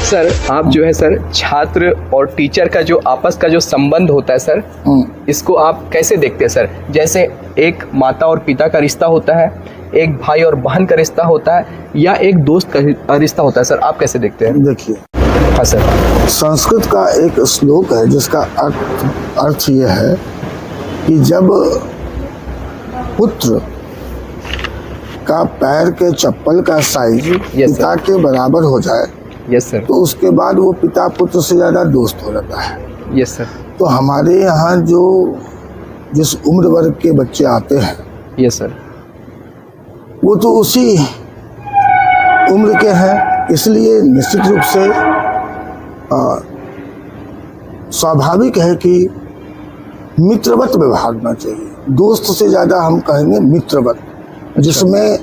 Sir आप जो है सर छात्र और टीचर का जो आपस का जो संबंध होता है सर, इसको आप कैसे देखते हैं सर? जैसे एक माता और पिता का रिश्ता होता है, एक भाई और बहन का रिश्ता होता है, या एक दोस्त का रिश्ता होता है सर, आप कैसे देखते हैं? देखिए, हाँ सर, संस्कृत का एक श्लोक है जिसका अर्थ यह है कि जब पुत्र का पैर के चप्पल का साइज पिता के बराबर हो जाए, यस सर, तो उसके बाद वो पिता पुत्र से ज्यादा दोस्त हो जाता है। Yes sir. तो हमारे यहाँ जो जिस उम्र वर्ग के बच्चे आते हैं, यस सर, वो तो उसी उम्र के हैं, इसलिए निश्चित रूप से स्वाभाविक है कि मित्रवत व्यवहार होना चाहिए। दोस्त से ज्यादा हम कहेंगे मित्रवत, जिसमें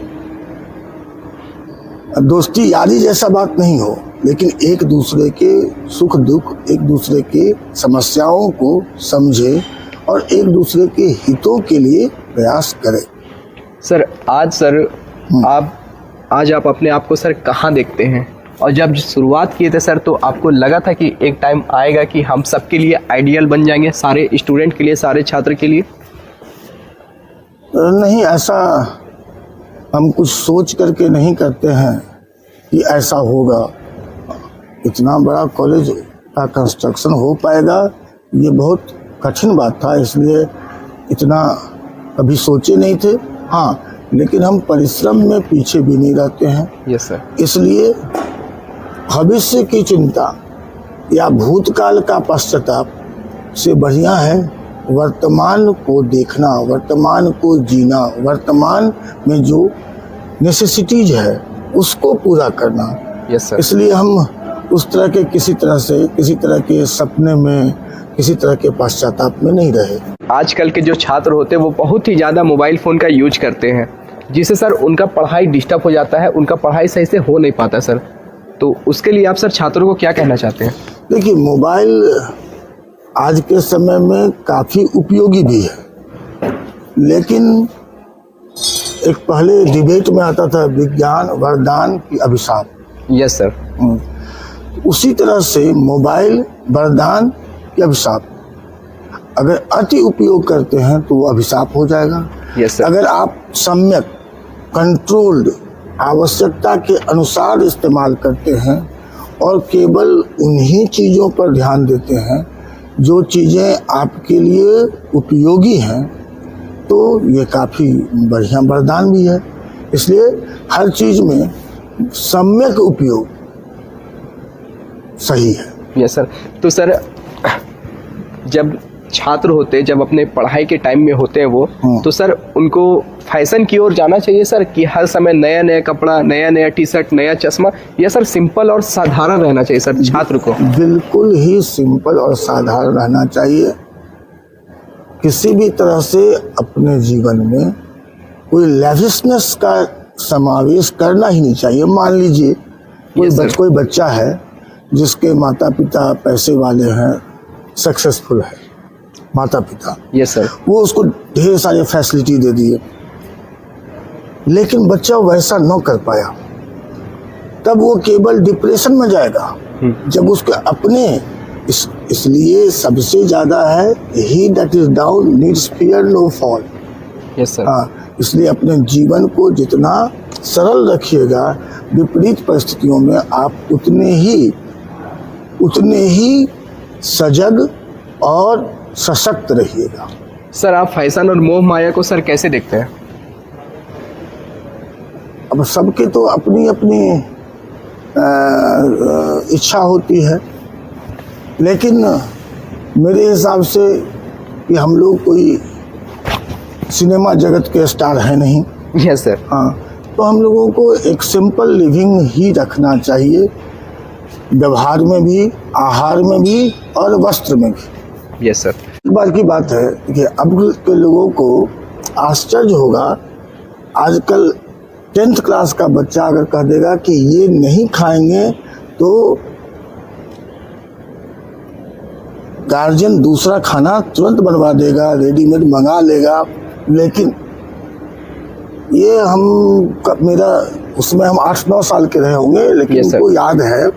दोस्ती यारी जैसा बात नहीं हो, लेकिन एक दूसरे के सुख दुख, एक दूसरे के समस्याओं को समझे और एक दूसरे के हितों के लिए प्रयास करे। सर आज आप अपने आप को सर कहाँ देखते हैं? और जब शुरुआत किए थे सर, तो आपको लगा था कि एक टाइम आएगा कि हम सबके लिए आइडियल बन जाएंगे, सारे स्टूडेंट के लिए, सारे छात्र के लिए? नहीं, ऐसा हम कुछ सोच करके नहीं करते हैं कि ऐसा होगा। इतना बड़ा कॉलेज का कंस्ट्रक्शन हो पाएगा, ये बहुत कठिन बात था, इसलिए इतना कभी सोचे नहीं थे। हाँ, लेकिन हम परिश्रम में पीछे भी नहीं रहते हैं। Yes sir. इसलिए भविष्य की चिंता या भूतकाल का पश्चाताप से बढ़िया है वर्तमान को देखना, वर्तमान को जीना, वर्तमान में जो नेसेसिटीज है उसको पूरा करना। Yes sir. इसलिए हम उस तरह के किसी तरह के सपने में, किसी तरह के पश्चाताप में नहीं रहे। आजकल के जो छात्र होते हैं वो बहुत ही ज़्यादा मोबाइल फ़ोन का यूज करते हैं, जिससे सर उनका पढ़ाई डिस्टर्ब हो जाता है, उनका पढ़ाई सही से हो नहीं पाता सर। तो उसके लिए आप सर छात्रों को क्या कहना चाहते हैं? देखिए, मोबाइल आज के समय में काफ़ी उपयोगी भी है, लेकिन एक पहले डिबेट में आता था विज्ञान वरदान की अभिशाप। Yes sir. उसी तरह से मोबाइल वरदान की अभिशाप। अगर अति उपयोग करते हैं तो वो अभिशाप हो जाएगा। Yes sir. अगर आप सम्यक कंट्रोल्ड आवश्यकता के अनुसार इस्तेमाल करते हैं और केवल उन्हीं चीज़ों पर ध्यान देते हैं जो चीज़ें आपके लिए उपयोगी हैं, तो ये काफ़ी बढ़िया वरदान भी है। इसलिए हर चीज़ में सम्यक उपयोग सही है। Yes sir. तो सर जब छात्र होते, जब अपने पढ़ाई के टाइम में होते हैं वो, तो सर उनको फैशन की ओर जाना चाहिए सर, कि हर समय नया नया कपड़ा, नया नया टी शर्ट, नया चश्मा, या सर सिंपल और साधारण रहना चाहिए सर छात्र को? बिल्कुल ही सिंपल और साधारण रहना चाहिए। किसी भी तरह से अपने जीवन में कोई लैविशनेस का समावेश करना ही नहीं चाहिए। मान लीजिए कोई बच्चा है जिसके माता पिता पैसे वाले हैं, सक्सेसफुल है माता पिता, यस सर, वो उसको ढेर सारे फैसिलिटी दे दिए, लेकिन बच्चा वैसा न कर पाया, तब वो केवल डिप्रेशन में जाएगा। जब उसके अपने इसलिए सबसे ज्यादा है ही that is down needs fear no fall. Yes sir. हाँ, इसलिए अपने जीवन को जितना सरल रखिएगा, विपरीत परिस्थितियों में आप उतने ही सजग और सशक्त रहिएगा। सर आप फैशन और मोह माया को सर कैसे देखते हैं? अब सबके तो अपनी अपनी इच्छा होती है, लेकिन मेरे हिसाब से कि हम लोग कोई सिनेमा जगत के स्टार हैं नहीं। Yes sir. हाँ, तो हम लोगों को एक सिंपल लिविंग ही रखना चाहिए, व्यवहार में भी, आहार में भी और वस्त्र में भी। Yes sir. एक बार की बात है कि अब के लोगों को आश्चर्य होगा, आजकल 10th क्लास का बच्चा अगर कह देगा कि ये नहीं खाएंगे तो गार्जियन दूसरा खाना तुरंत बनवा देगा, रेडीमेड मंगा लेगा। लेकिन ये उसमें हम 8-9 साल के रहे होंगे, लेकिन हमको याद है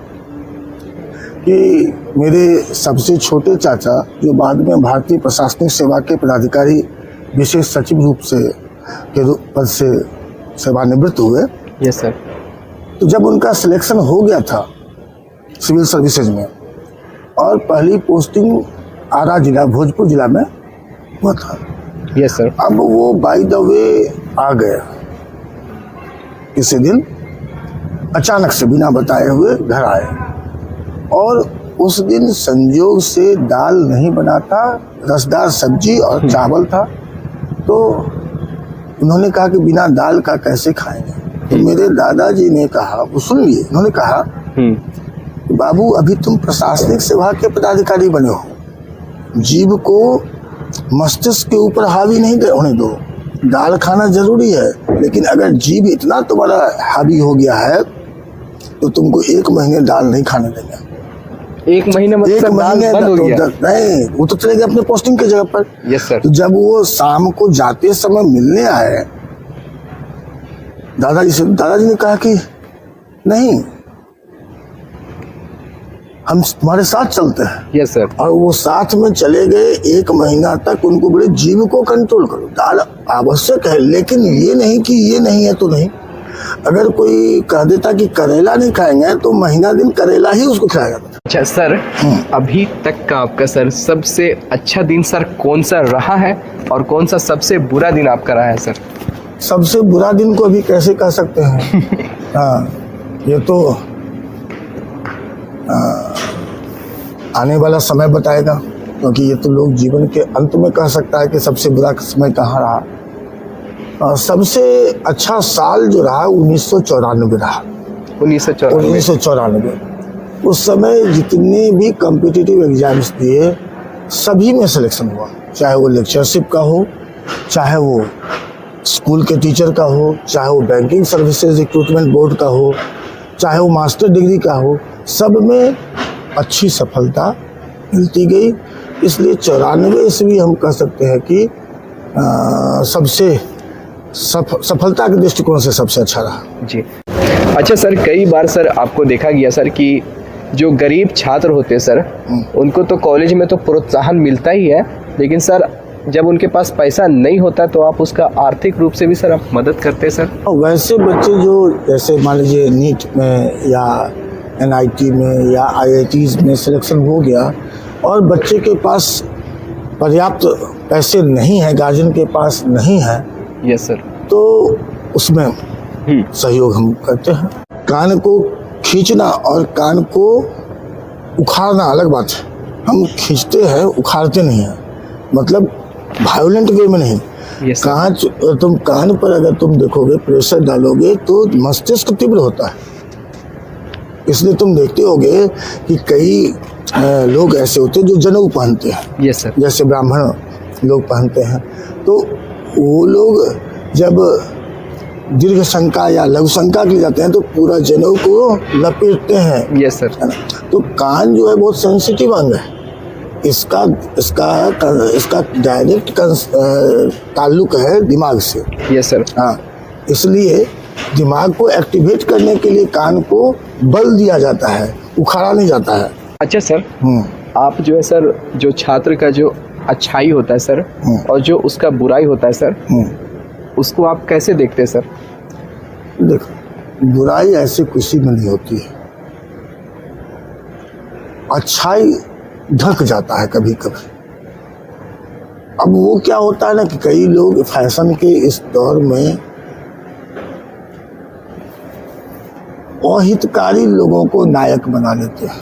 कि मेरे सबसे छोटे चाचा जो बाद में भारतीय प्रशासनिक सेवा के पदाधिकारी विशेष सचिव रूप से पद से सेवानिवृत्त हुए। Yes sir. तो जब उनका सिलेक्शन हो गया था सिविल सर्विसेज में और पहली पोस्टिंग आरा जिला भोजपुर जिला में हुआ था। Yes sir. अब वो बाय द वे आ गए किसी दिन, अचानक से बिना बताए हुए घर आए और उस दिन संयोग से दाल नहीं बना था, रसदार सब्जी और चावल था। तो उन्होंने कहा कि बिना दाल का कैसे खाएंगे। तो मेरे दादाजी ने कहा, वो सुन लिए, उन्होंने कहा बाबू अभी तुम प्रशासनिक सेवा के पदाधिकारी बने हो, जीभ को मस्तिष्क के ऊपर हावी नहीं होने दो। दाल खाना जरूरी है, लेकिन अगर जीभ इतना तुम्हारा हावी हो गया है तो तुमको 1 महीने दाल नहीं खाने देंगे। 1 महीने मतलब दाल बंद हो गया? नहीं, वो तो चले गए अपने पोस्टिंग की जगह पर। Yes sir. तो जब वो शाम को जाते समय मिलने आए दादाजी से, दादाजी ने कहा कि नहीं, हम तुम्हारे साथ चलते हैं। Yes sir. और वो साथ में चले गए। 1 महीना तक उनको बोले जीभ को कंट्रोल करो, दाल आवश्यक है, लेकिन ये नहीं कि ये नहीं है तो नहीं। अगर कोई कह देता कि करेला नहीं खाएंगे तो महीना दिन करेला ही उसको खिलाया जाता। अच्छा सर, अभी तक का आपका सर सबसे अच्छा दिन सर कौन सा रहा है और कौन सा सबसे बुरा दिन आपका रहा है सर? सबसे बुरा दिन को अभी कैसे कह सकते हैं? हाँ, ये तो आने वाला समय बताएगा, क्योंकि ये तो लोग जीवन के अंत में कह सकता है कि सबसे बुरा समय कहाँ रहा। सबसे अच्छा साल जो रहा 1994 रहा। 1994 उस समय जितने भी कॉम्पिटिटिव एग्जाम्स दिए सभी में सिलेक्शन हुआ, चाहे वो लेक्चरशिप का हो, चाहे वो स्कूल के टीचर का हो, चाहे वो बैंकिंग सर्विसेज रिक्रूटमेंट बोर्ड का हो, चाहे वो मास्टर डिग्री का हो, सब में अच्छी सफलता मिलती गई। इसलिए 94 ईस्वी हम कह सकते हैं कि सबसे सफलता के दृष्टिकोण से सबसे अच्छा रहा। जी। अच्छा सर, कई बार सर आपको देखा गया सर कि जो गरीब छात्र होते हैं सर, उनको तो कॉलेज में तो प्रोत्साहन मिलता ही है, लेकिन सर जब उनके पास पैसा नहीं होता तो आप उसका आर्थिक रूप से भी सर आप मदद करते हैं सर? वैसे बच्चे जो जैसे मान लीजिए नीट में या NIT में या IITs में सिलेक्शन हो गया और बच्चे के पास पर्याप्त पैसे नहीं है, गार्जियन के पास नहीं है, यस सर, तो उसमें सहयोग हम करते हैं। कान को खींचना और कान को उखाड़ना अलग बात है। हम खींचते हैं, उखाड़ते नहीं हैं, मतलब वायोलेंट वे में नहीं। yes, तुम कान पर अगर तुम देखोगे, प्रेशर डालोगे तो मस्तिष्क तीव्र होता है। इसलिए तुम देखते होगे कि कई लोग ऐसे होते हैं जो जनेऊ पहनते हैं, yes, sir. जैसे ब्राह्मण लोग पहनते हैं, तो वो लोग जब दीर्घ शंका या लघु शंका के लिए जाते हैं तो पूरा जनेऊ को लपेटते हैं। Yes sir. तो कान जो है बहुत सेंसिटिव अंग है, इसका डायरेक्ट ताल्लुक है दिमाग से। Yes sir. हाँ, इसलिए दिमाग को एक्टिवेट करने के लिए कान को बल दिया जाता है, उखाड़ा नहीं जाता है। अच्छा सर, आप जो है सर, जो छात्र का जो अच्छाई होता है सर और जो उसका बुराई होता है सर, उसको आप कैसे देखते हैं सर? देखो, बुराई ऐसे किसी में नहीं होती है, अच्छाई ढक जाता है कभी कभी। अब वो क्या होता है ना कि कई लोग फैशन के इस दौर में अहितकारी लोगों को नायक बना लेते हैं।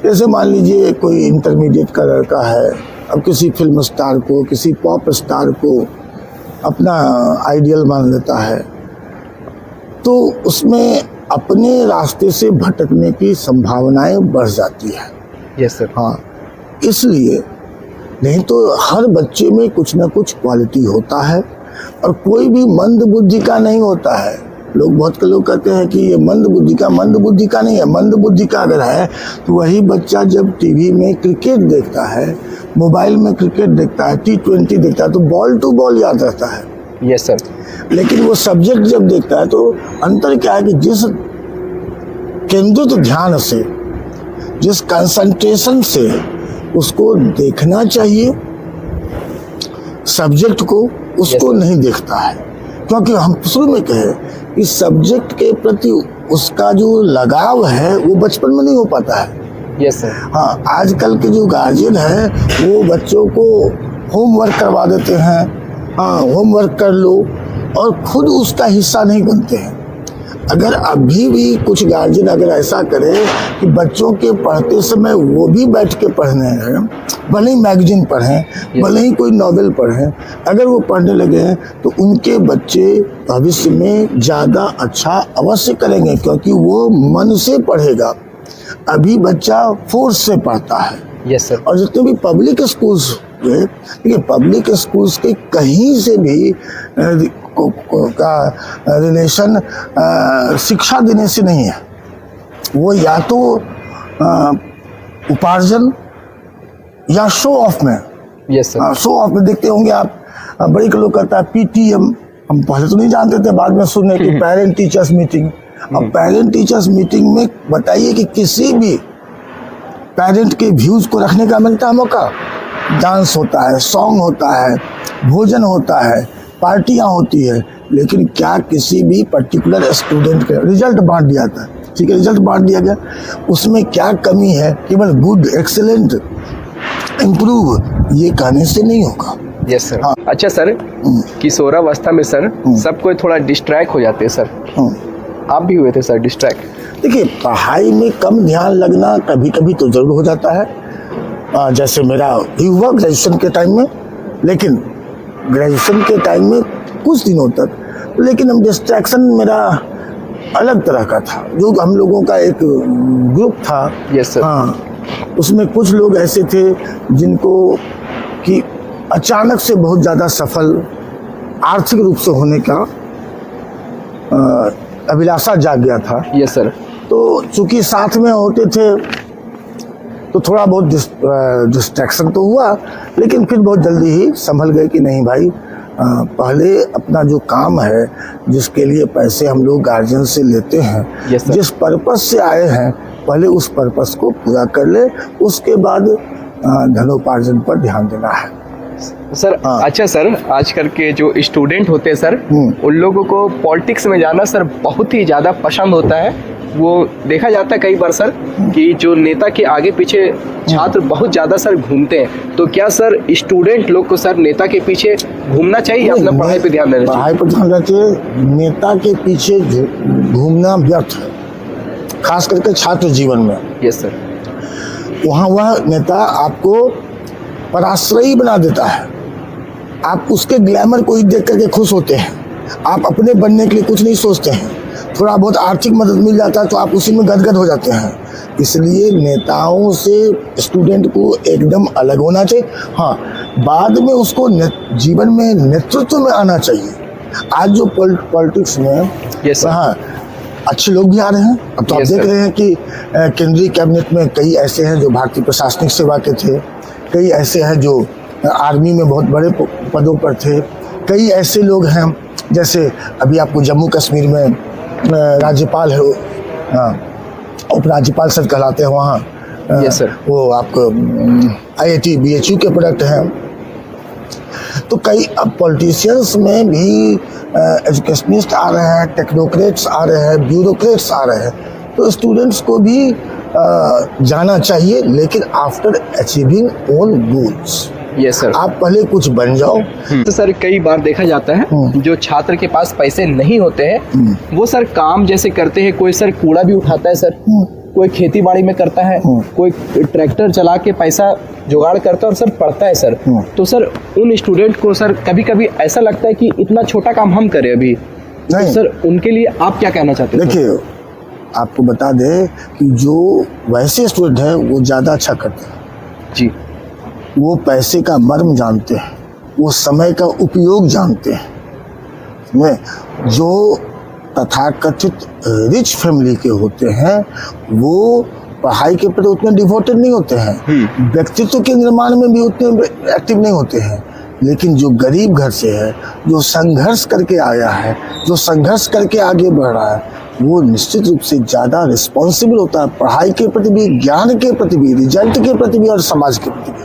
जैसे मान लीजिए कोई इंटरमीडिएट का लड़का है, अब किसी फिल्म स्टार को, किसी पॉप स्टार को अपना आइडियल मान लेता है, तो उसमें अपने रास्ते से भटकने की संभावनाएं बढ़ जाती है। Yes sir. हाँ, इसलिए नहीं तो हर बच्चे में कुछ ना कुछ क्वालिटी होता है और कोई भी मंद बुद्धि का नहीं होता है। बहुत के लोग कहते हैं कि ये मंद बुद्धि का नहीं है। मंद बुद्धि का अगर है तो वही बच्चा जब टीवी में क्रिकेट देखता है, मोबाइल में क्रिकेट देखता है, T20 देखता है, तो बॉल टू बॉल याद रहता है। Yes sir. लेकिन वो सब्जेक्ट जब देखता है तो अंतर क्या है कि जिस केंद्रित ध्यान से जिस कंसंट्रेशन से उसको देखना चाहिए सब्जेक्ट को, उसको नहीं देखता है। क्योंकि हम शुरू में कहे कि सब्जेक्ट के प्रति उसका जो लगाव है वो बचपन में नहीं हो पाता है। Yes sir. हाँ, आजकल के जो गार्जियन है वो बच्चों को होमवर्क करवा देते हैं, हाँ होमवर्क कर लो, और खुद उसका हिस्सा नहीं बनते हैं। अगर अभी भी कुछ गार्जियन अगर ऐसा करे कि बच्चों के पढ़ते समय वो भी बैठ के पढ़ने हैं, भले ही मैगजीन पढ़ें, भले ही कोई नॉवेल पढ़ें, अगर वो पढ़ने लगे हैं तो उनके बच्चे भविष्य में ज़्यादा अच्छा अवश्य करेंगे, क्योंकि वो मन से पढ़ेगा। अभी बच्चा फोर्स से पढ़ता है। Yes sir. और जितने भी पब्लिक स्कूल्स हैं, देखिए पब्लिक स्कूल्स के कहीं से भी का रिलेशन शिक्षा देने से नहीं है। वो या तो उपार्जन या शो ऑफ में। Yes sir. शो ऑफ में देखते होंगे आप, बड़ी लोग करता है पीटीएम, हम पहले तो नहीं जानते थे, बाद में सुने कि पेरेंट टीचर्स मीटिंग। अब पेरेंट टीचर्स मीटिंग में बताइए कि किसी भी पेरेंट के व्यूज को रखने का मिलता है मौका। डांस होता है, सॉन्ग होता है, भोजन होता है, पार्टियां होती है, लेकिन क्या किसी भी पर्टिकुलर स्टूडेंट का रिजल्ट बांट दिया था? ठीक है, रिजल्ट बांट दिया गया, उसमें क्या कमी है? केवल गुड, एक्सेलेंट, इम्प्रूव ये कहने से नहीं होगा। Yes sir. अच्छा सर, किशोरावस्था में सर सब कोई थोड़ा डिस्ट्रैक्ट हो जाते हैं सर, आप भी हुए थे सर डिस्ट्रैक्ट? देखिए, पढ़ाई में कम ध्यान लगना कभी कभी तो जरूर हो जाता है, जैसे मेरा भी हुआ ग्रेजुएशन के टाइम में। लेकिन ग्रेजुएशन के टाइम में कुछ दिनों तक, लेकिन हम डिस्ट्रैक्शन मेरा अलग तरह का था। जो हम लोगों का एक ग्रुप था, यस सर। हाँ, उसमें कुछ लोग ऐसे थे जिनको कि अचानक से बहुत ज़्यादा सफल आर्थिक रूप से होने का अभिलाषा जाग गया था। Yes sir. तो चूंकि साथ में होते थे तो थोड़ा बहुत डिस्ट्रैक्शन तो हुआ, लेकिन फिर बहुत जल्दी ही संभल गए कि नहीं भाई, पहले अपना जो काम है, जिसके लिए पैसे हम लोग गार्जियन से लेते हैं, yes, जिस पर्पस से आए हैं, पहले उस पर्पस को पूरा कर ले, उसके बाद धनोपार्जन पर ध्यान देना है सर। अच्छा सर, आजकल के जो स्टूडेंट होते हैं सर, उन लोगों को पॉलिटिक्स में जाना सर बहुत ही ज़्यादा पसंद होता है। वो देखा जाता है कई बार सर कि जो नेता के आगे पीछे छात्र बहुत ज़्यादा सर घूमते हैं, तो क्या सर स्टूडेंट लोग को सर नेता के पीछे घूमना चाहिए या अपना पढ़ाई पे ध्यान देना चाहिए? पढ़ाई पर ध्यान देना चाहिए। नेता के पीछे घूमना व्यर्थ है, खास करके छात्र जीवन में। Yes sir. वहाँ वह नेता आपको पराश्रयी बना देता है। आप उसके ग्लैमर को ही देख करके खुश होते हैं, आप अपने बनने के लिए कुछ नहीं सोचते हैं। थोड़ा बहुत आर्थिक मदद मिल जाता है तो आप उसी में गदगद हो जाते हैं। इसलिए नेताओं से स्टूडेंट को एकदम अलग होना चाहिए। हाँ, बाद में उसको जीवन में नेतृत्व में आना चाहिए। आज जो पॉलिटिक्स में yes, हाँ अच्छे लोग भी आ रहे हैं। अब तो आप देख रहे हैं कि केंद्रीय कैबिनेट में कई ऐसे हैं जो भारतीय प्रशासनिक सेवा के थे, कई ऐसे हैं जो आर्मी में बहुत बड़े पदों पर थे, कई ऐसे लोग हैं जैसे अभी आपको जम्मू कश्मीर में राज्यपाल है, उपराज्यपाल सर कहलाते हैं वहाँ। Yes sir. वो आपको IIT BHU के प्रोडक्ट हैं। तो कई अब पॉलिटिशियंस में भी एजुकेशनिस्ट आ रहे हैं, टेक्नोक्रेट्स आ रहे हैं, ब्यूरोक्रेट्स आ रहे हैं। तो स्टूडेंट्स को भी जाना चाहिए, लेकिन after achieving own goals. Yes sir. आप पहले कुछ बन जाओ। तो सर कई बार देखा जाता है जो छात्र के पास पैसे नहीं होते हैं वो सर काम जैसे करते हैं, कोई सर कूड़ा भी उठाता है सर, कोई खेती बाड़ी में करता है, कोई ट्रैक्टर चला के पैसा जुगाड़ करता है और सर पढ़ता है सर। तो सर उन स्टूडेंट को सर कभी कभी ऐसा लगता है कि इतना छोटा काम हम करें अभी, तो सर उनके लिए आप क्या कहना चाहते हैं? देखिए, आपको बता दें कि जो वैसे स्टूडेंट हैं वो ज़्यादा अच्छा करते हैं जी। वो पैसे का मर्म जानते हैं, वो समय का उपयोग जानते हैं। जो तथाकथित रिच फैमिली के होते हैं वो पढ़ाई के प्रति उतने डिवोटेड नहीं होते हैं, व्यक्तित्व के निर्माण में भी उतने एक्टिव नहीं होते हैं। लेकिन जो गरीब घर से है, जो संघर्ष करके आया है, जो संघर्ष करके आगे बढ़ रहा है, वो निश्चित रूप से ज़्यादा रिस्पॉन्सिबल होता है, पढ़ाई के प्रति भी, ज्ञान के प्रति भी, रिजल्ट के प्रति भी और समाज के प्रति भी।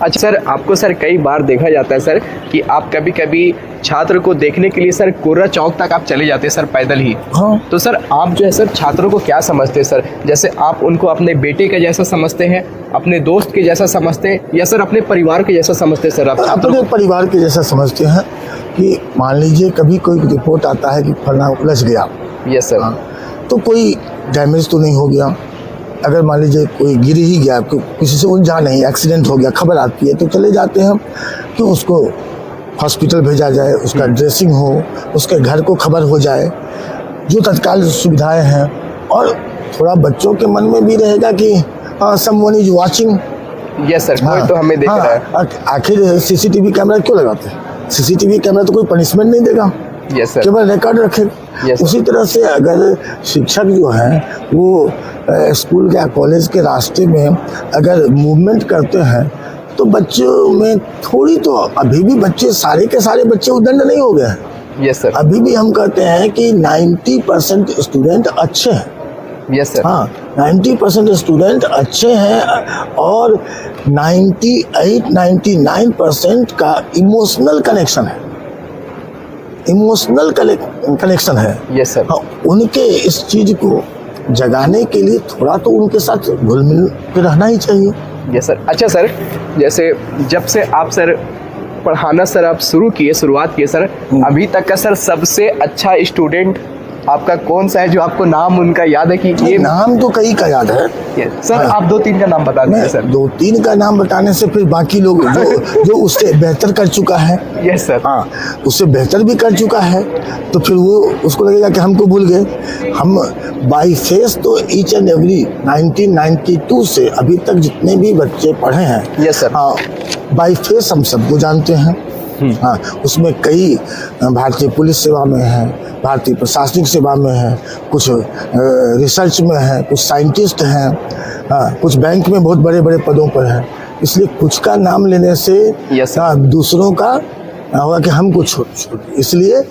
अच्छा सर, आपको सर कई बार देखा जाता है सर कि आप कभी कभी छात्र को देखने के लिए सर कोर्रा चौक तक आप चले जाते हैं सर पैदल ही। हाँ। तो सर आप जो है सर छात्रों को क्या समझते हैं सर? जैसे आप उनको अपने बेटे के जैसा समझते हैं, अपने दोस्त के जैसा समझते हैं, या सर अपने परिवार के जैसा समझते हैं सर? आप अपने परिवार के जैसा समझते हैं कि मान लीजिए कभी कोई रिपोर्ट आता है कि फलना उलझ गया। Yes sir. हाँ, तो कोई डैमेज तो नहीं हो गया। अगर मान लीजिए कोई गिर ही गया, किसी से उलझा नहीं, एक्सीडेंट हो गया, खबर आती है तो चले जाते हैं कि उसको हॉस्पिटल भेजा जाए, उसका ड्रेसिंग हो, उसके घर को खबर हो जाए, जो तत्काल सुविधाएं हैं। और थोड़ा बच्चों के मन में भी रहेगा कि someone is watching. Yes sir, कोई तो हमें देख रहा है। आखिर सीसीटीवी कैमरा क्यों लगाते हैं? सीसीटीवी कैमरा तो कोई पनिशमेंट नहीं देगा, यस सर, केवल रिकॉर्ड रखे। Yes, उसी तरह से अगर शिक्षक जो हैं वो स्कूल या कॉलेज के रास्ते में अगर मूवमेंट करते हैं तो बच्चों में थोड़ी तो, अभी भी बच्चे सारे के सारे बच्चे उद्दंड नहीं हो गए हैं। यस सर, अभी भी हम कहते हैं कि 90% स्टूडेंट अच्छे हैं। यस सर, हाँ, 90% स्टूडेंट अच्छे हैं और 98-99% का इमोशनल कनेक्शन है, इमोशनल कनेक्शन है। Yes sir. हाँ, उनके इस चीज को जगाने के लिए थोड़ा तो उनके साथ घुल मिल के रहना ही चाहिए। Yes sir. अच्छा सर, जैसे जब से आप सर पढ़ाना सर आप शुरुआत किए सर, अभी तक का सर सबसे अच्छा स्टूडेंट आपका कौन सा है जो आपको नाम उनका याद है कि ये? नाम तो कई का याद है सर। हाँ। आप 2-3 का नाम बता दीजिए सर। 2-3 का नाम बताने से फिर बाकी लोग जो उससे बेहतर कर चुका है, यस सर, हाँ, उससे बेहतर भी कर चुका है, तो फिर वो उसको लगेगा कि हमको भूल गए। हम बाई फेस तो ईच एंड एवरी 1992 से अभी तक जितने भी बच्चे पढ़े हैं, यस सर, हाँ, बाई फेस हम सबको जानते हैं। हाँ, उसमें कई भारतीय पुलिस सेवा में है, भारतीय प्रशासनिक सेवा में है, कुछ रिसर्च में है, कुछ साइंटिस्ट हैं, हाँ, कुछ बैंक में बहुत बड़े बड़े पदों पर हैं। इसलिए कुछ का नाम लेने से दूसरों का होगा कि हम कुछ छोटे, इसलिए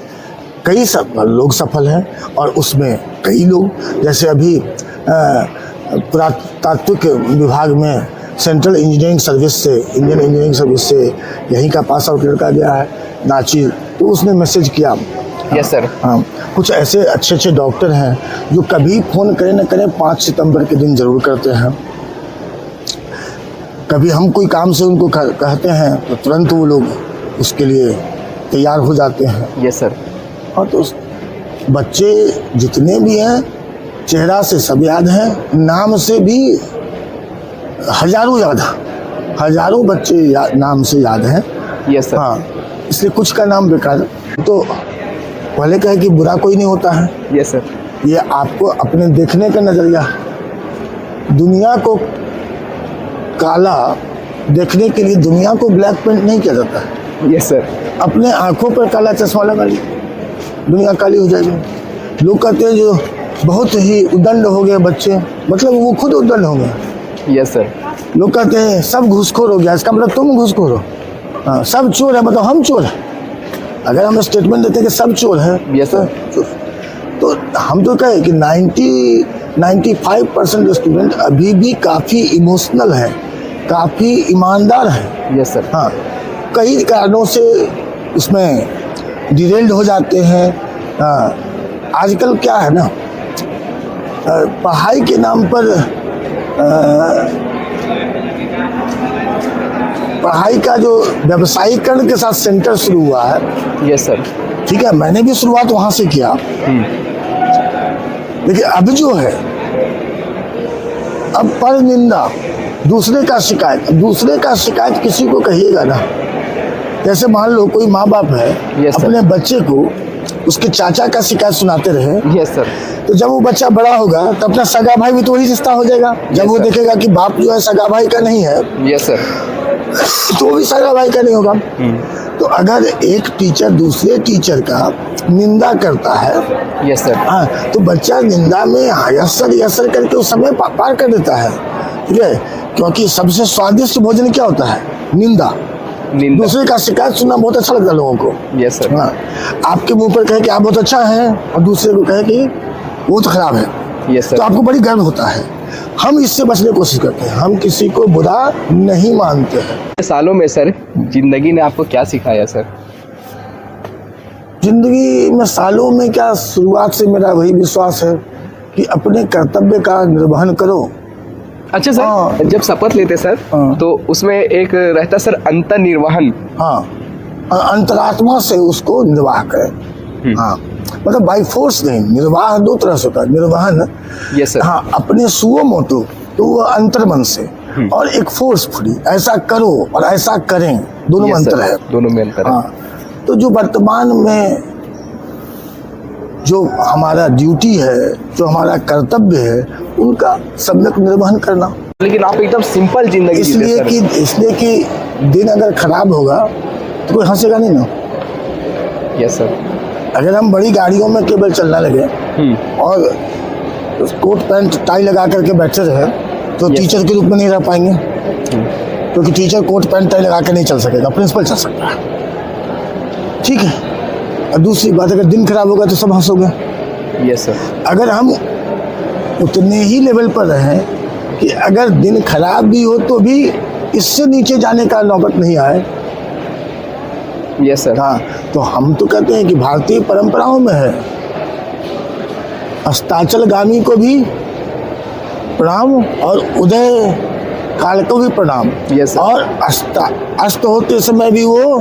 कई लोग सफल हैं। और उसमें कई लोग, जैसे अभी पुरातात्विक विभाग में सेंट्रल इंजीनियरिंग सर्विस से, इंडियन इंजीनियरिंग सर्विस से यहीं का पास आउट लड़का गया है, नाची, तो उसने मैसेज किया। Yes sir. हाँ, कुछ ऐसे अच्छे अच्छे डॉक्टर हैं जो कभी फ़ोन करें न करें 5 सितंबर के दिन ज़रूर करते हैं। कभी हम कोई काम से उनको कहते हैं तो तुरंत वो लोग उसके लिए तैयार हो जाते हैं। Yes sir. और तो बच्चे जितने भी हैं चेहरा से सब याद हैं, नाम से भी हजारों याद हैं, हजारों बच्चे नाम से याद हैं। Yes sir. हाँ, इसलिए कुछ का नाम बेकार। तो पहले कहे कि बुरा कोई नहीं होता है। Yes sir. ये आपको अपने देखने का नजरिया, दुनिया को काला देखने के लिए दुनिया को ब्लैक पेंट नहीं किया जाता है। Yes sir. अपने आंखों पर काला चश्मा लगा ली, दुनिया काली हो जाएगी। लोग कहते हैं जो बहुत ही उद्दंड हो गए बच्चे, मतलब वो खुद उद्दंड हो गए। Yes sir. लोग कहते हैं सब घूसखोर हो गया, इसका मतलब तुम घूसखोर हो। हाँ, सब चोर है, मतलब हम चोर हैं। अगर हम स्टेटमेंट देते हैं कि सब चोर है, यस सर, तो हम तो कहें कि 95% स्टूडेंट अभी भी काफ़ी इमोशनल है, काफ़ी ईमानदार है। Yes sir. हाँ, कई कारणों से उसमें डिरेल्ड हो जाते हैं। हाँ, आजकल क्या है ना, पढ़ाई के नाम पर पढ़ाई का जो व्यवसायीकरण के साथ सेंटर शुरू हुआ है। Yes sir. ठीक है, मैंने भी शुरुआत वहाँ से किया। लेकिन अब जो है, अब पर निंदा, दूसरे का शिकायत किसी को कहिएगा ना। जैसे मान लो कोई माँ बाप है, अपने बच्चे को उसके चाचा का शिकायत सुनाते रहे। Yes sir. तो जब वो बच्चा बड़ा होगा तो अपना सगा भाई भी तो वही रिश्ता हो जाएगा। जब वो देखेगा कि बाप जो है सगा भाई का नहीं है, यस सर, तो वो भी सगा भाई का नहीं होगा। तो अगर एक टीचर दूसरे टीचर का निंदा करता है, यस सर, हाँ, तो बच्चा निंदा में यस्सर करके उस समय पार कर देता है। ठीक है, क्योंकि सबसे स्वादिष्ट भोजन क्या होता है? निंदा। दूसरे का शिकायत सुनना बहुत अच्छा लगता है लोगों को। Yes sir. हाँ, आपके मुंह पर कहे कि आप बहुत अच्छा हैं और दूसरे को कहे कि वो तो खराब है, यस तो सर। आपको बड़ी गर्व होता है। हम इससे बचने की कोशिश करते हैं, हम किसी को बुरा नहीं मानते हैं। सालों में सर जिंदगी ने आपको क्या सिखाया सर? जिंदगी में सालों में क्या, शुरुआत से मेरा वही विश्वास है कि अपने कर्तव्य का निर्वहन करो। अच्छा सर, हाँ। जब शपथ लेते सर हाँ। तो उसमें एक रहता सर अंतर निर्वहन। हाँ, अंतरात्मा से उसको निर्वाह करें। हाँ, मतलब बाई फोर्स नहीं, निर्वाह दो तरह से होता है, निर्वहन यस सर। हाँ अपने सुओ मोटो, तो वो अंतर्मन से, और एक फोर्सफुली ऐसा करो और ऐसा करें, दोनों में यस अंतर सर, है। दोनों में अंतर है। हाँ, तो जो वर्तमान में जो हमारा ड्यूटी है, जो हमारा कर्तव्य है, उनका सम्यक निर्वहन करना। लेकिन आप एकदम सिंपल जिंदगी जीते सर। इसलिए कि दिन अगर खराब होगा तो कोई हंसेगा नहीं ना। Yes sir. अगर हम बड़ी गाड़ियों में केवल चलने लगे और कोट पैंट टाई लगा करके बैठे रहे तो Yes. टीचर के रूप में नहीं रह पाएंगे, क्योंकि टीचर कोट पैंट टाई लगा के नहीं चल सकेगा, प्रिंसिपल चल सकता है, ठीक है। और दूसरी बात, अगर दिन खराब होगा तो सब हंसोगे। Yes sir. अगर हम उतने ही लेवल पर रहें कि अगर दिन खराब भी हो तो भी इससे नीचे जाने का नौबत नहीं आए। Yes sir. हाँ, तो हम तो कहते हैं कि भारतीय परंपराओं में है, अस्ताचलगामी को भी प्रणाम और उदय काल को भी प्रणाम। Yes, sir. और अस्त होते समय भी वो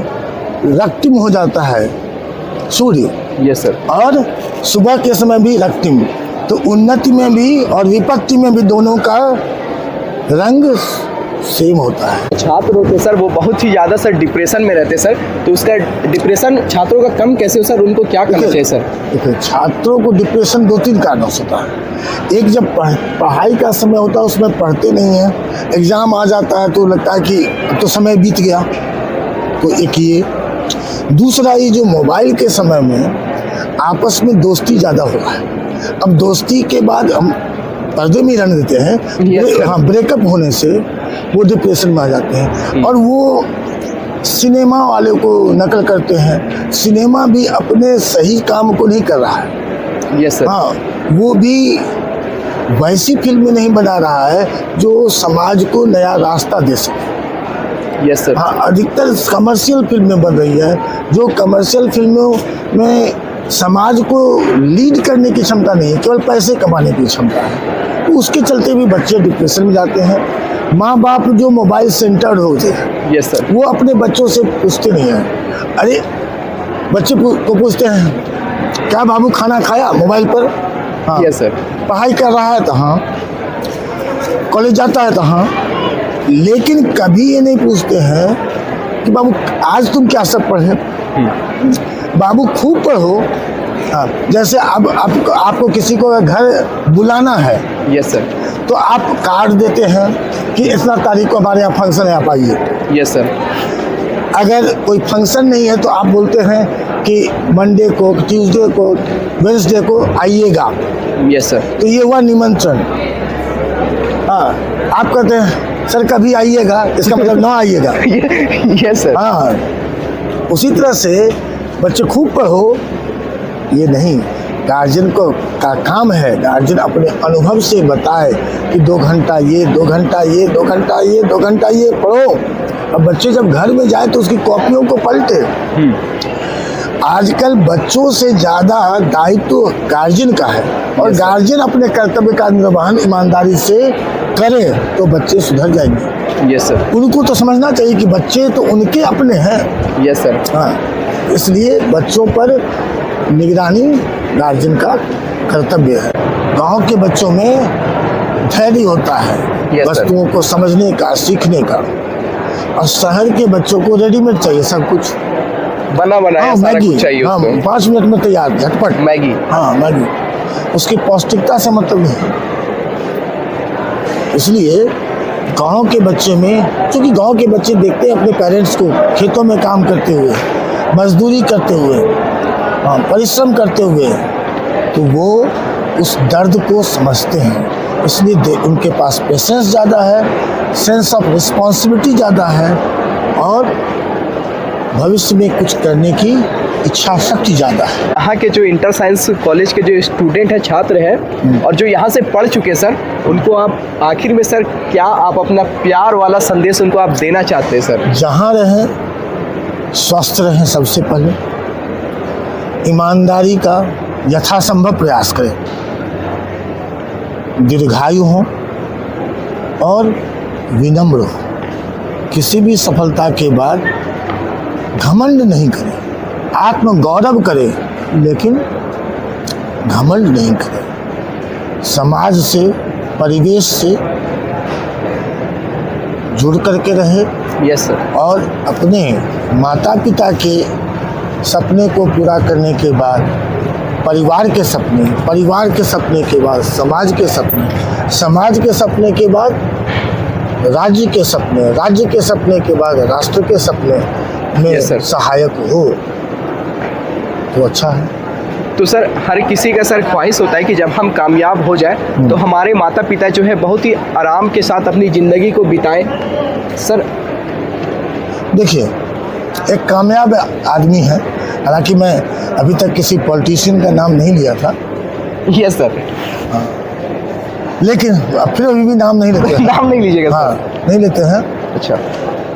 रक्तिम हो जाता है सूर्य, यस सर। और सुबह के समय भी रक्तिम। तो उन्नति में भी और विपत्ति में भी दोनों का रंग सेम होता है। छात्र होते सर वो बहुत ही ज़्यादा सर डिप्रेशन में रहते सर, तो उसका डिप्रेशन छात्रों का कम कैसे हो सर? उनको क्या करना चाहिए सर? देखिए, छात्रों को डिप्रेशन 2-3 कारणों से होता है। एक, जब पढ़ाई का समय होता है उसमें पढ़ते नहीं हैं, एग्ज़ाम आ जाता है तो लगता है कि अब तो समय बीत गया, तो एक ये। दूसरा, ये जो मोबाइल के समय में आपस में दोस्ती ज़्यादा हो रहा है। अब दोस्ती के बाद हम पर्दे में रहने देते हैं। Yes, sir. हाँ, ब्रेकअप होने से वो डिप्रेशन में आ जाते हैं। और वो सिनेमा वाले को नकल करते हैं। सिनेमा भी अपने सही काम को नहीं कर रहा है। Yes sir. हाँ, वो भी वैसी फिल्म नहीं बना रहा है जो समाज को नया रास्ता दे सके। Yes sir. हाँ, अधिकतर कमर्शियल फिल्में बन रही है, जो कमर्शियल फिल्मों में समाज को लीड करने की क्षमता नहीं है, केवल पैसे कमाने की क्षमता है। तो उसके चलते भी बच्चे डिप्रेशन में जाते हैं। माँ बाप जो मोबाइल सेंटर्ड होते हैं, यस सर। वो अपने बच्चों से पूछते नहीं हैं। अरे बच्चे को पूछते हैं, क्या बाबू खाना खाया? मोबाइल पर। हाँ। Yes sir. पढ़ाई कर रहा है तो हाँ, कॉलेज जाता है तो हाँ, लेकिन कभी ये नहीं पूछते हैं कि बाबू आज तुम क्या सब पढ़े। बाबू खूब पढ़ो। हाँ, जैसे अब आपको किसी को घर बुलाना है, यस सर। तो आप कार्ड देते हैं कि इतना तारीख को हमारे यहाँ फंक्शन है, आप आइए। Yes sir. अगर कोई फंक्शन नहीं है तो आप बोलते हैं कि मंडे को, ट्यूसडे को, वेडनेसडे को आइएगा। Yes sir. तो ये हुआ निमंत्रण। हाँ, आप कहते हैं सर कभी आइएगा, इसका मतलब ना आइएगा। Yes sir. हाँ, उसी तरह से बच्चे खूब पढ़ो, ये नहीं। गार्जियन को का काम है, गार्जियन अपने अनुभव से बताए कि 2 घंटा ये, 2 घंटा ये, 2 घंटा ये, 2 घंटा ये पढ़ो। अब बच्चे जब घर में जाए तो उसकी कॉपियों को पलटे। आजकल बच्चों से ज़्यादा दायित्व तो गार्जियन का है, और गार्जियन अपने कर्तव्य का निर्वहन ईमानदारी से करे तो बच्चे सुधर जाएंगे। Yes sir. उनको तो समझना चाहिए कि बच्चे तो उनके अपने हैं। Yes sir. हाँ, इसलिए बच्चों पर निगरानी गार्जियन का कर्तव्य है। गांव के बच्चों में धैर्य होता है Yes, sir. वस्तुओं को समझने का, सीखने का, और शहर के बच्चों को रेडीमेड चाहिए सब कुछ। बना बनाया हाँ, सारा मैगी, कुछ चाहिए हाँ, उसको। 5 मिनट में तैयार, झटपट मैगी। हाँ, मैगी। उसकी पौष्टिकता से मतलब नहीं। इसलिए गांव के बच्चे में, क्योंकि गांव के बच्चे देखते हैं अपने पेरेंट्स को खेतों में काम करते हुए, मजदूरी करते हुए, हाँ, परिश्रम करते हुए, तो वो उस दर्द को समझते हैं। इसलिए उनके पास पेशेंस ज़्यादा है, सेंस ऑफ रिस्पॉन्सिबिलिटी ज़्यादा है, और भविष्य में कुछ करने की इच्छा शक्ति ज़्यादा है। यहाँ के जो इंटर साइंस कॉलेज के जो स्टूडेंट हैं, छात्र हैं और जो यहाँ से पढ़ चुके सर, उनको आप आखिर में सर क्या आप अपना प्यार वाला संदेश उनको आप देना चाहते हैं सर? जहाँ रहें स्वस्थ रहें, सबसे पहले ईमानदारी का यथासंभव प्रयास करें, दीर्घायु हों और विनम्र हो। किसी भी सफलता के बाद घमंड नहीं करें, आत्मगौरव करें, लेकिन घमंड नहीं करें। समाज से, परिवेश से जुड़ करके रहे। Yes sir. और अपने माता पिता के सपने को पूरा करने के बाद परिवार के सपने, परिवार के सपने के बाद समाज के सपने, समाज के सपने के बाद राज्य के सपने, राज्य के सपने के बाद राष्ट्र के सपने में Yes, sir. सहायक हो तो अच्छा है। तो सर हर किसी का सर ख्वाहिश होता है कि जब हम कामयाब हो जाए तो हमारे माता पिता जो है बहुत ही आराम के साथ अपनी ज़िंदगी को बिताएं। सर देखिए, एक कामयाब आदमी है, हालांकि मैं अभी तक किसी पॉलिटिशियन का नाम नहीं लिया था, यस सर। लेकिन फिर अभी भी नाम नहीं लेते हैं। नाम नहीं लीजिएगा हाँ, सर। नहीं लेते हैं। अच्छा।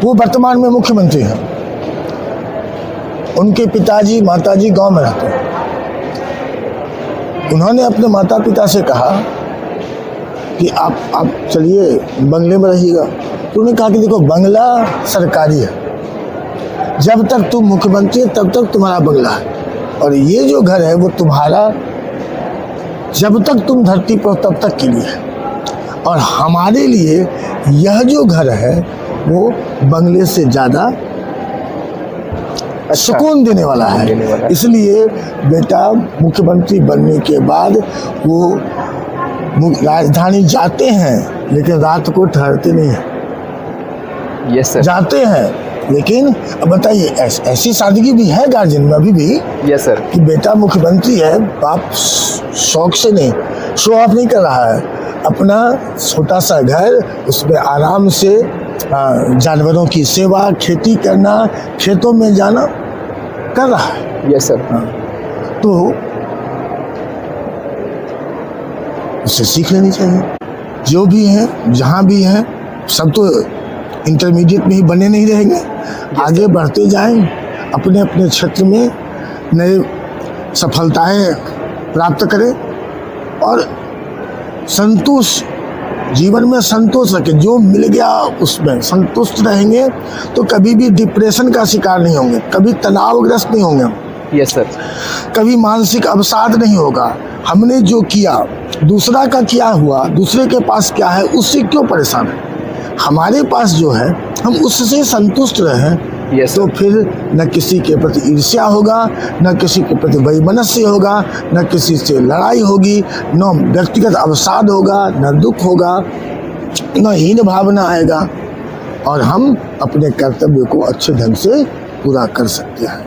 वो वर्तमान में मुख्यमंत्री हैं। उनके पिताजी माताजी गांव में रहते हैं। उन्होंने अपने माता पिता से कहा कि आप चलिए बंगले में रहिएगा। तो उन्होंने कहा कि देखो, बंगला सरकारी है, जब तक तुम मुख्यमंत्री है तब तक तुम्हारा बंगला है, और ये जो घर है वो तुम्हारा जब तक तुम धरती पर तब तक के लिए है, और हमारे लिए यह जो घर है वो बंगले से ज़्यादा सुकून देने वाला है। इसलिए बेटा मुख्यमंत्री बनने के बाद वो राजधानी जाते हैं, लेकिन रात को ठहरते नहीं हैं। Yes sir. जाते हैं, लेकिन अब बताइए, ऐसी सादगी भी है गार्जियन में अभी भी। Yes sir. कि बेटा मुख्यमंत्री है, बाप शौक से नहीं, शो ऑफ नहीं कर रहा है, अपना छोटा सा घर, उसमें आराम से जानवरों की सेवा, खेती करना, खेतों में जाना कर रहा है। Yes sir. तो उससे सीख लेनी चाहिए। जो भी हैं, जहाँ भी हैं, सब तो इंटरमीडिएट में ही बने नहीं रहेंगे, आगे बढ़ते जाएं, अपने अपने क्षेत्र में नए सफलताएं प्राप्त करें और संतोष, जीवन में संतोष रखें। जो मिल गया उसमें संतुष्ट रहेंगे तो कभी भी डिप्रेशन का शिकार नहीं होंगे, कभी तनावग्रस्त नहीं होंगे। Yes sir. कभी मानसिक अवसाद नहीं होगा। हमने जो किया, दूसरा का क्या हुआ, दूसरे के पास क्या है, उससे क्यों परेशान है। हमारे पास जो है हम उससे संतुष्ट रहें। Yes, तो फिर न किसी के प्रति ईर्ष्या होगा, न किसी के प्रति वैमनस्य होगा, न किसी से लड़ाई होगी, न व्यक्तिगत अवसाद होगा, न दुख होगा, न हीन भावना आएगा, और हम अपने कर्तव्य को अच्छे ढंग से पूरा कर सकते हैं।